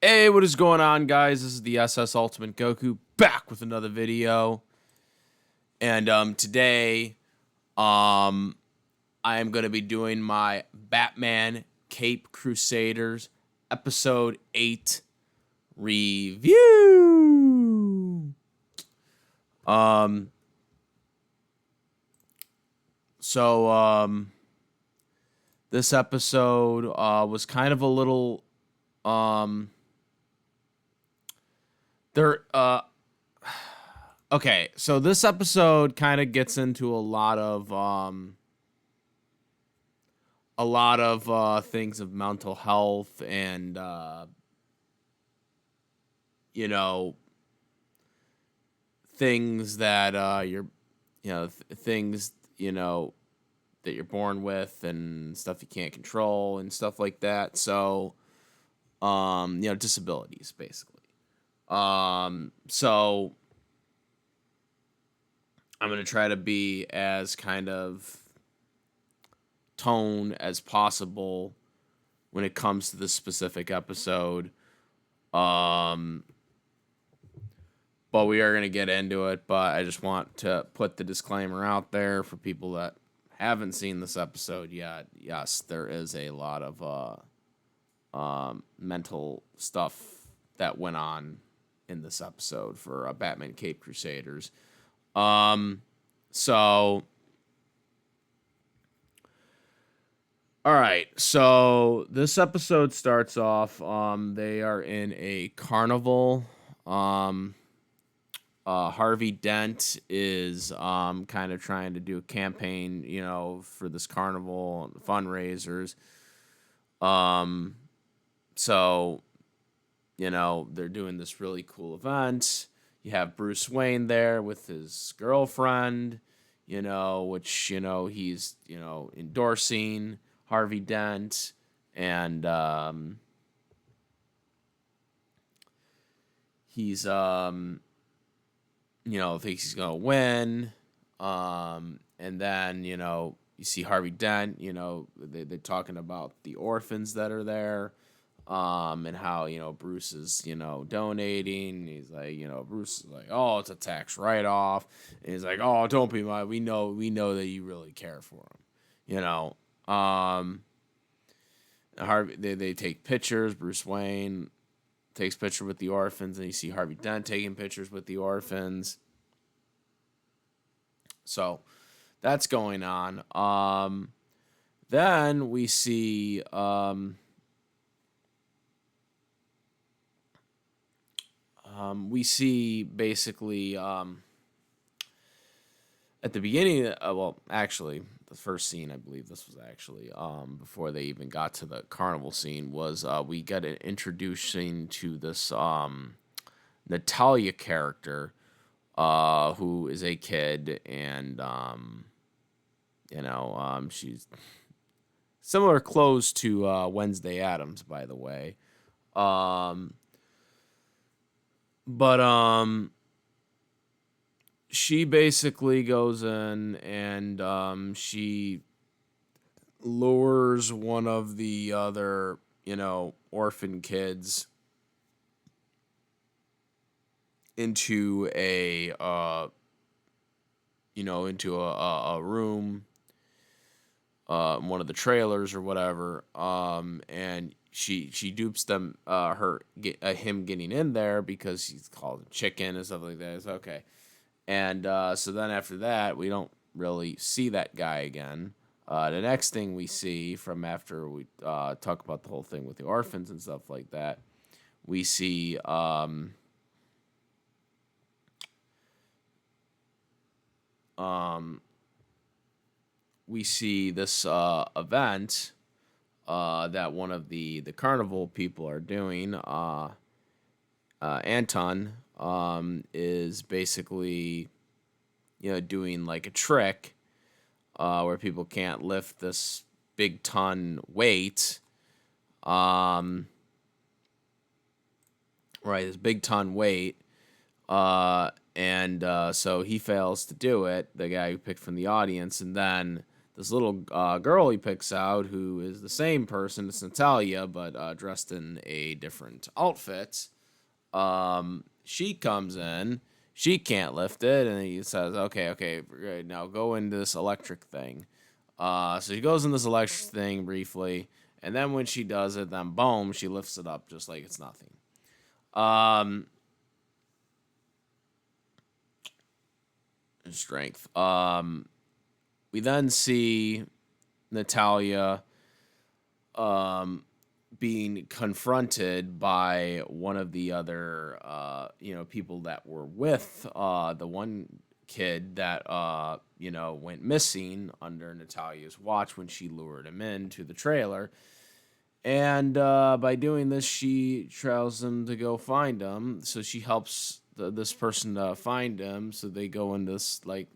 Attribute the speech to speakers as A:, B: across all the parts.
A: Hey, what is going on, guys? This is the SS Ultimate Goku back with another video. And today I am going to be doing my Batman Cape Crusaders episode 8 review. Um so this episode was kind of a little there okay, so this episode kind of gets into a lot of things of mental health and you know things that things that you're born with and stuff you can't control and stuff like that. So disabilities basically. So I'm going to try to be as kind of tone as possible when it comes to this specific episode. But we are going to get into it, but I just want to put the disclaimer out there for people that haven't seen this episode yet. Yes, there is a lot of mental stuff that went on in this episode for Batman Cape Crusaders. So, all right. So this episode starts off. They are in a carnival. Harvey Dent is kind of trying to do a campaign, for this carnival and fundraisers. So, they're doing this really cool event. You have Bruce Wayne there with his girlfriend, which, he's, endorsing Harvey Dent. And he's, thinks he's going to win. And then, you see Harvey Dent, they're talking about the orphans that are there. And how, Bruce is, donating. He's like, Bruce is like, oh, it's a tax write-off. And he's like, oh, don't be mad. We know that you really care for him, Harvey, they take pictures. Bruce Wayne takes picture with the orphans, and you see Harvey Dent taking pictures with the orphans. So that's going on. Then we see, basically at the beginning, actually, the first scene, I believe this was actually before they even got to the carnival scene, was we got an introducing to this Natalia character, who is a kid, and she's similar clothes to Wednesday Addams, by the way. But she basically goes in and she lures one of the other, orphan kids into a room, one of the trailers or whatever, and she dupes them, him getting in there because he's called a chicken and stuff like that. It's okay. And so then after that, we don't really see that guy again. The next thing we see from after we talk about the whole thing with the orphans and stuff like that, we see this event that one of the carnival people are doing. Anton is basically, doing like a trick where people can't lift this big ton weight. Right, this big ton weight. And so he fails to do it, the guy who picked from the audience, and then this little girl he picks out, who is the same person as Natalia, but dressed in a different outfit. She comes in. She can't lift it, and he says, "Okay, okay, great. Now go into this electric thing." So he goes in this electric thing briefly, and then when she does it, then boom, she lifts it up just like it's nothing. Um, Strength. We then see Natalia being confronted by one of the other people that were with the one kid that went missing under Natalia's watch when she lured him into the trailer. And by doing this, she tells him to go find him. So she helps this person to find him. So they go in this place,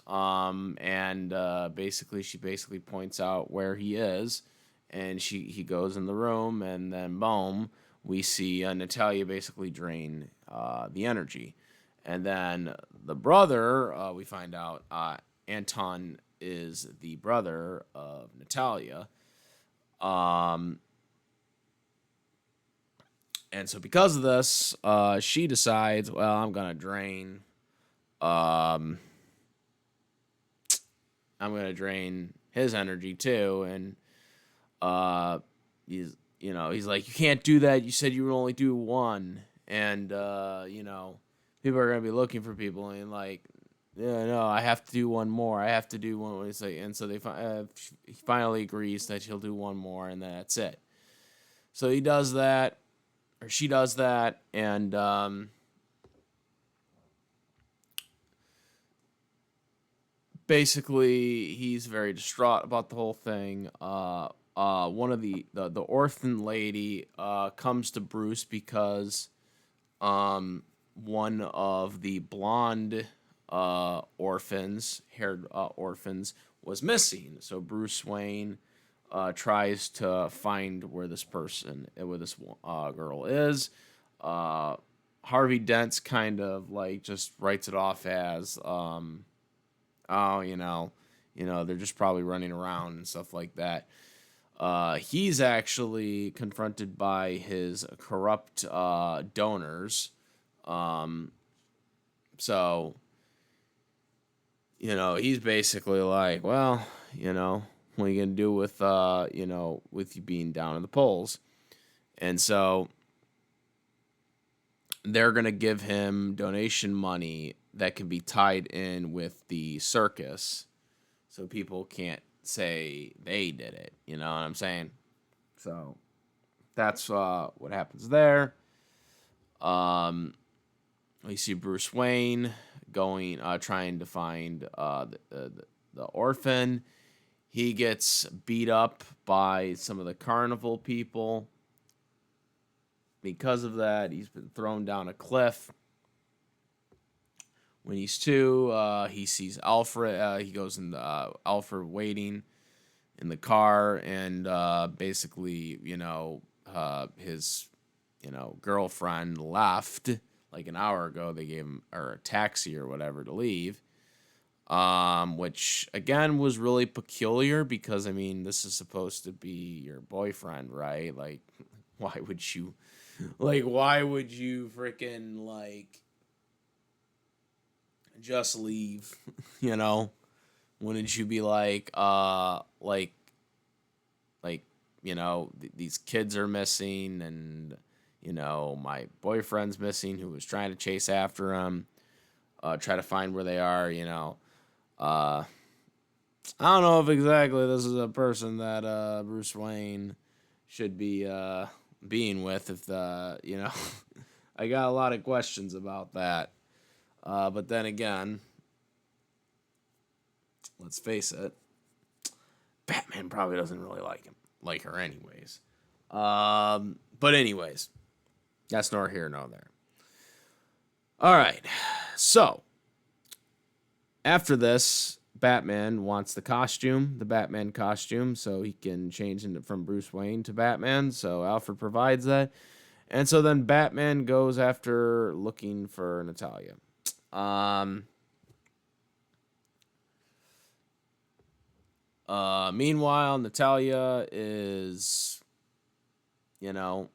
A: and basically she points out where he is, and he goes in the room, and then boom, we see Natalia basically drain the energy, and then the brother, we find out Anton is the brother of Natalia, and so because of this, she decides, well, I'm gonna drain. I'm gonna drain his energy too, and he's like, you can't do that. You said you would only do one, and people are gonna be looking for people, and like, yeah, no, I have to do one more. I have to do one. It's like, and so he finally agrees that he'll do one more, and that's it. So he does that, or she does that, and basically, he's very distraught about the whole thing. One of the orphan lady comes to Bruce because one of the blonde haired orphans, was missing. So Bruce Wayne tries to find where this girl is. Harvey Dent kind of like just writes it off as oh, they're just probably running around and stuff like that. He's actually confronted by his corrupt donors. So, he's basically like, well, what are you going to do with, with you being down in the polls? And so they're going to give him donation money that can be tied in with the circus, so people can't say they did it. You know what I'm saying? So that's what happens there. We see Bruce Wayne trying to find the orphan. He gets beat up by some of the carnival people. Because of that, he's been thrown down a cliff. When he's two, he sees Alfred. He goes in Alfred waiting in the car, and basically, his girlfriend left like an hour ago. They gave him a taxi or whatever to leave, which again was really peculiar because this is supposed to be your boyfriend, right? Like, why would you freaking just leave? Wouldn't you be like these kids are missing, and my boyfriend's missing, who was trying to chase after him, try to find where they are. I don't know if exactly this is a person that Bruce Wayne should be being with. If I got a lot of questions about that. But then again, let's face it, Batman probably doesn't really like her anyways. But anyways, that's nor here nor there. All right, so after this, Batman wants the Batman costume, so he can change from Bruce Wayne to Batman. So Alfred provides that, and so then Batman goes after looking for Natalia. Meanwhile, Natalia is, you know,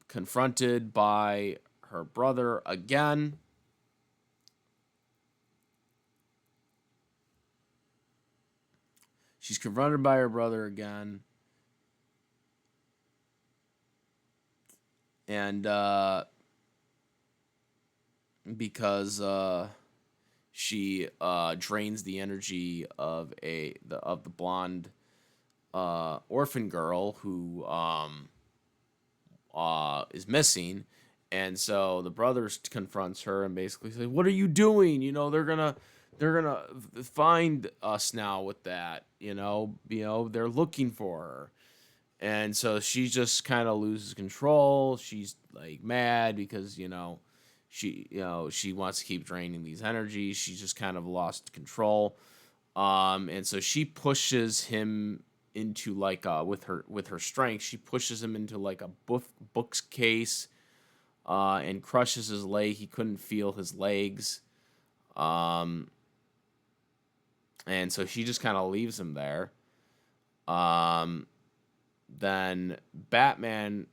A: confronted by her brother again. She's confronted by her brother again. And because she drains the energy of the blonde orphan girl who is missing, and so the brother confronts her and basically says, "What are you doing? You know they're gonna find us now with that. They're looking for her." And so she just kind of loses control. She's like mad because she wants to keep draining these energies. She's just kind of lost control. And so she pushes him into like with her strength. She pushes him into like a bookcase, and crushes his leg. He couldn't feel his legs. Um, and so she just kind of leaves him there. Um, then Batman,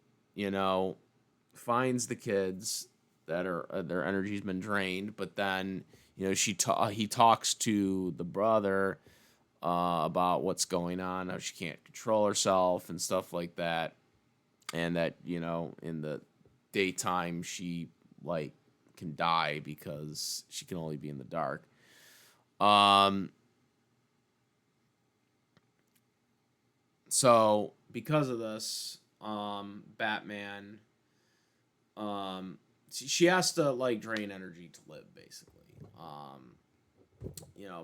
A: finds the kids that are their energy's been drained, but then he talks to the brother about what's going on, how she can't control herself and stuff like that, and that in the daytime she like can die because she can only be in the dark. Um, so because of this, Batman, she has to like drain energy to live, basically.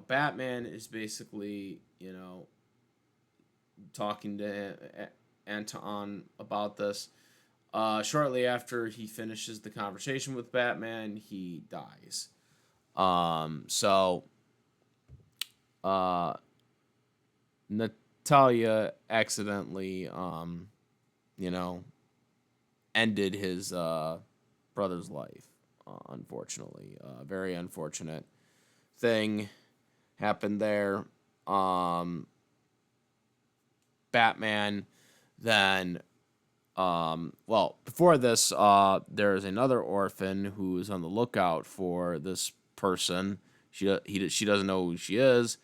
A: Batman is basically talking to Anton about this. Shortly after he finishes the conversation with Batman, he dies. So uh, Natalia accidentally, you know, ended his brother's life. Unfortunately, very unfortunate thing happened there. Um, Batman then, well, before this, there's another orphan who is on the lookout for this person. She doesn't know who she is,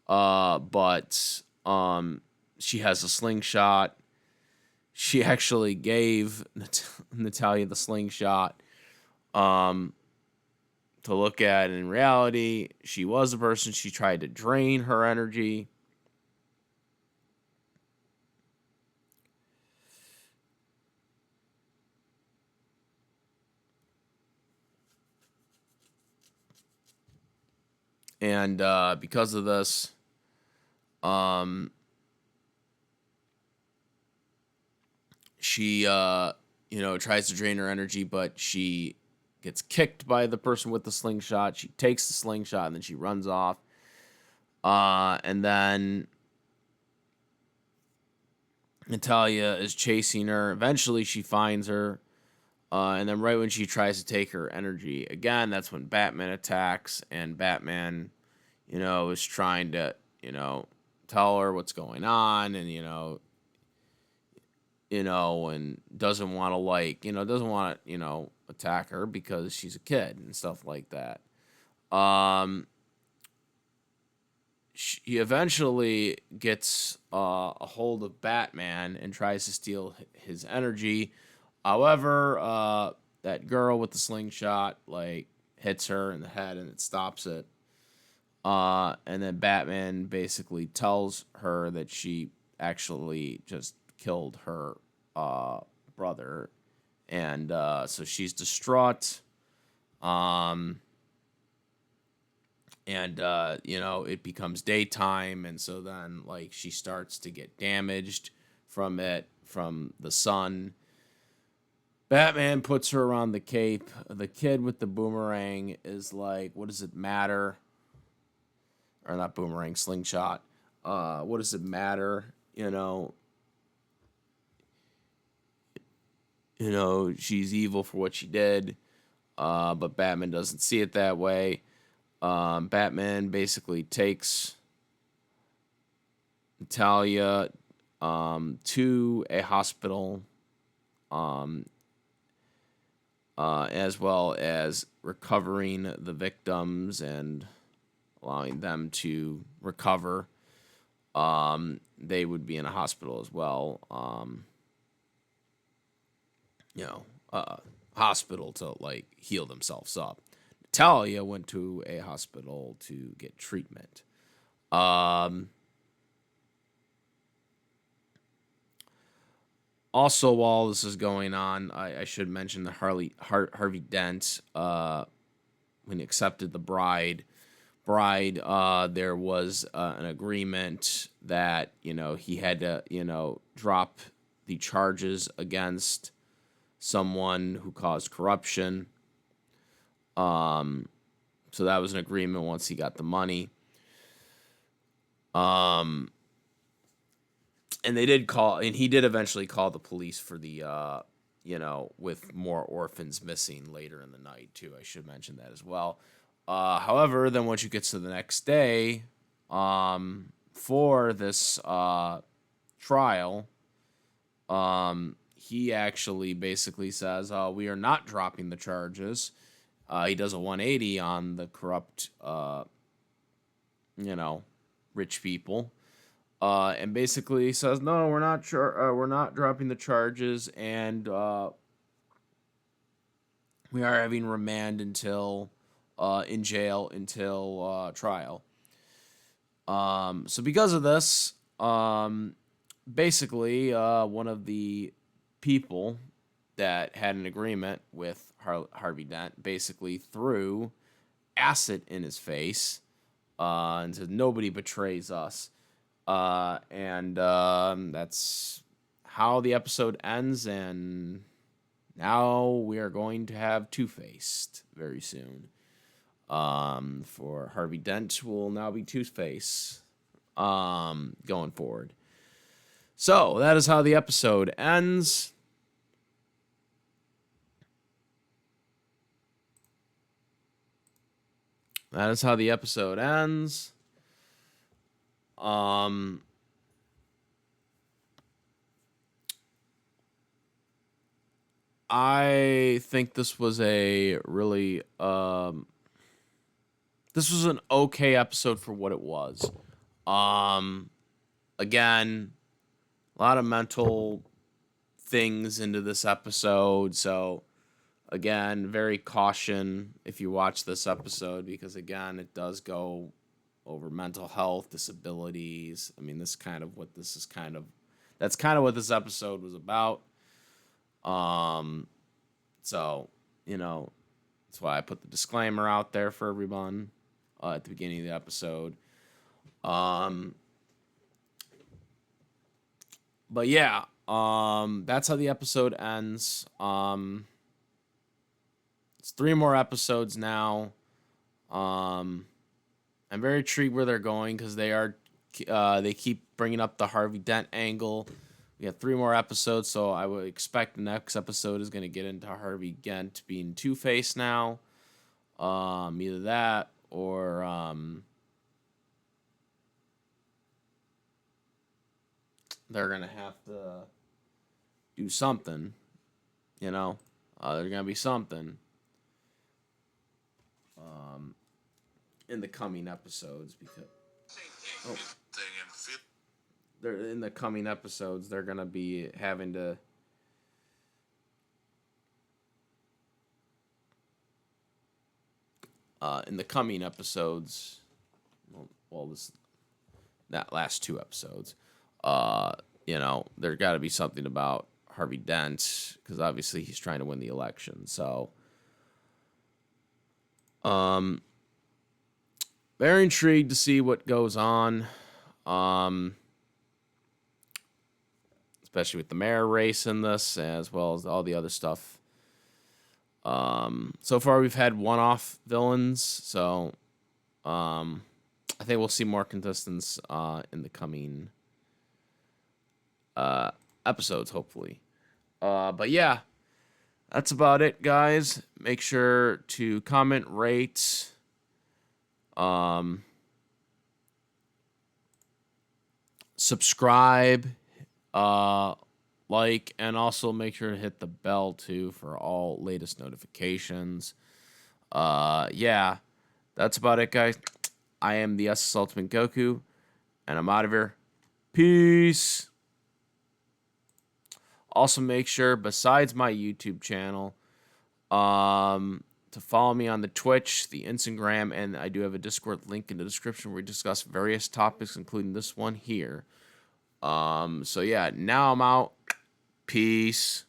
A: but she has a slingshot. She actually gave Natalia the slingshot to look at. In reality, she was a person. She tried to drain her energy. And because of this, um, she, tries to drain her energy, but she gets kicked by the person with the slingshot. She takes the slingshot and then she runs off. And then Natalia is chasing her. Eventually, she finds her. And then right when she tries to take her energy again, that's when Batman attacks. And Batman, is trying to, tell her what's going on. And, and doesn't want to attack her because she's a kid and stuff like that. She eventually gets a hold of Batman and tries to steal his energy. However, that girl with the slingshot hits her in the head and it stops it. And then Batman basically tells her that she actually just killed her brother, and so she's distraught. And it becomes daytime, and so then she starts to get damaged from the sun. Batman puts her around the cape. The kid with the boomerang is like, what does it matter? Or not boomerang, slingshot. What does it matter? She's evil for what she did. But Batman doesn't see it that way. Batman basically takes Natalia to a hospital, um, as well as recovering the victims and allowing them to recover. They would be in a hospital as well. You know, hospital to like heal themselves up. Natalia went to a hospital to get treatment. Um, Also, while this is going on, I should mention that Harvey Dent, when he accepted the bride, there was an agreement that he had to drop the charges against someone who caused corruption. So that was an agreement once he got the money. And they did call, and he did eventually call the police for the, with more orphans missing later in the night too. I should mention that as well. However, then once you get to the next day, for this trial, he actually basically says, "We are not dropping the charges." He does a 180 on the corrupt, rich people. And basically says, "No, we're not sure. We're not dropping the charges, and we are having remand until in jail until trial." So because of this, basically, one of the people that had an agreement with Harvey Dent basically threw acid in his face and said, "Nobody betrays us." And that's how the episode ends, and now we are going to have Two-Faced very soon. For Harvey Dent will now be Two-Face going forward. So that is how the episode ends. That is how the episode ends. I think this was a really this was an okay episode for what it was. Again, a lot of mental things into this episode, so again, very caution if you watch this episode, because again, it does go over mental health, disabilities. I mean, that's kind of what this episode was about. So, that's why I put the disclaimer out there for everyone at the beginning of the episode. But yeah, that's how the episode ends. It's 3 more episodes now. I'm very intrigued where they're going, because they keep bringing up the Harvey Dent angle. We have 3 more episodes, so I would expect the next episode is going to get into Harvey Dent being Two-Face now. Either that or they're going to have to do something. There's going to be something in the coming episodes, because they're in the coming episodes. They're gonna be having to in the coming episodes. That last 2 episodes. There got to be something about Harvey Dent, because obviously he's trying to win the election. So, very intrigued to see what goes on. Especially with the mayor race in this, as well as all the other stuff. So far, we've had one-off villains, so I think we'll see more contestants in the coming episodes, hopefully. But yeah, that's about it, guys. Make sure to comment, rate, subscribe, like, and also make sure to hit the bell too for all latest notifications. Yeah, that's about it, guys. I am the SS Ultimate Goku, and I'm out of here. Peace. Also, make sure, besides my YouTube channel, to follow me on the Twitch, the Instagram, and I do have a Discord link in the description where we discuss various topics, including this one here. So yeah, now I'm out. Peace.